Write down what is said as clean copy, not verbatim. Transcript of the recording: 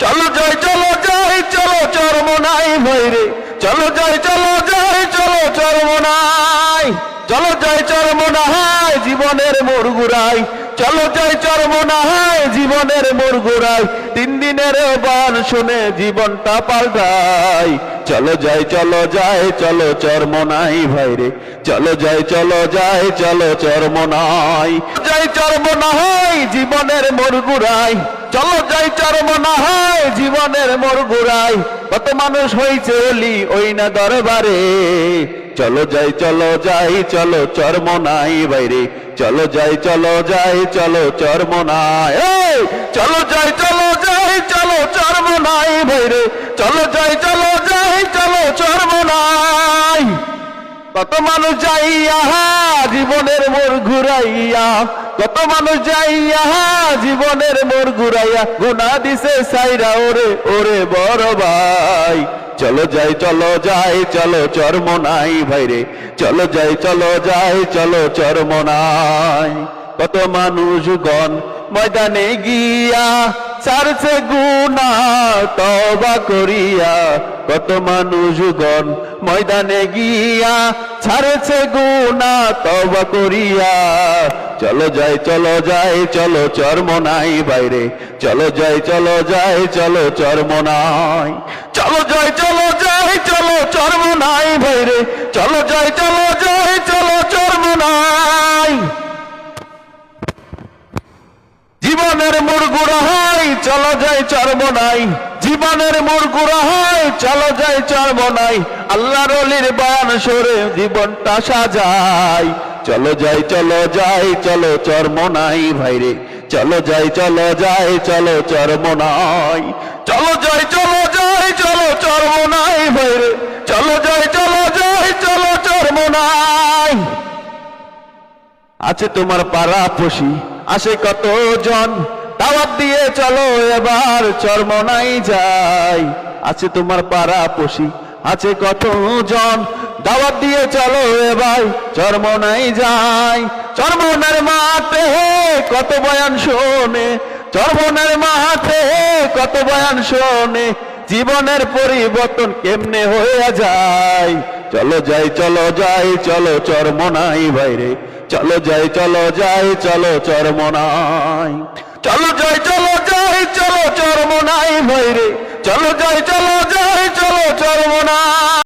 চলো যাই চলো যাই চলো চরমনাই ভাইরে, চলো যাই চলো যাই চলো চরমনাই, চলো যাই চরমনাই জীবনের মোর ঘুরাই, চলো যাই চরমনাই জীবনের মোর ঘুরাই, 3 দিনের বান শুনে জীবনটা পাল্টাই। চলো যাই চলো যাই চলো চরমনাই ভাইরে, চলো যাই চলো যাই চলো চরমনাই, যাই চরমনাই জীবনের মোর ঘুরাই, চলো যাই চরমনাই জীবনের মোর ঘুরাই। কত মানুষ হইছে ওলি ওই না দরবারে, চলো যাই চলো যাই চলো চরমনাই বাইরে, চলো যাই চলো যাই চলো চরমনাই, চলো যাই চলো যাই চলো চরমনাই বাইরে, চলো যাই চলো যাই চলো চরমনাই। কত মানুষ যাইয়া জীবনের মোর ঘুরাইয়া, কত মানুষ যাইয়া জীবনের মোর ঘুরাইয়া, গুনাহ দিছে সাইরা ওরে ওরে বড় ভাই। চলো যাই চলো যাই চলো চরমনাই ভাইরে, চলো যাই চলো যাই চলো চরমনাই। কত মানুষগণ ময়দানে গিয়া ছাড়ছে গুনাহ তওবা করিয়া, কত মানুষগণ ময়দানে গিয়া ছাড়ছে গুনাহ তওবা করিয়া। চলো যাই চলো যাই চলো চরমনাই বাইরে, চলো যাই চলো যাই চলো চরমনাই, চলো যাই চলো যাই চলো চরমনাই বাইরে, চলো যাই চলো যাই চলো চরমনাই। জীবনের মোর গুড়া হয় চলো যাই চরমনাই, জীবনের মোর গুড়া হয় চলো যাই চরমনাই। আল্লাহর ওলির বয়ান শুনে জীবনটা সাজাই। চলো যাই চলো যাই চলো চরমনাই ভাইরে, চলো যাই চলো যাই চলো চরমনাই, চলো যাই চলো যাই চলো চরমনাই ভাইরে, চলো যাই চলো যাই চলো চরমনাই। আছে তোমার পাড়াপড়শি আসে কত জন, দাওয়াত দিয়ে চলো এবার চরমনাই যাই। আছে তোমার পাড়াপড়শি আছে কত জন, দাওয়াত দিয়ে চলো এবার চরমনাই যাই। চরমনার মাঠে কত বয়ান শোনে, চরমনার মাঠে কত বয়ান শোনে, জীবনের পরিবর্তন কেমনে হয়ে যায়। চলো যাই চলো যাই চলো চরমনাই ভাইরে, চলো যাই চলো যাই চলো চরমনাই, চলো যাই চলো যাই চলো চরমনাই ভাইরে, চলো যাই চলো যাই চলো চরমনাই।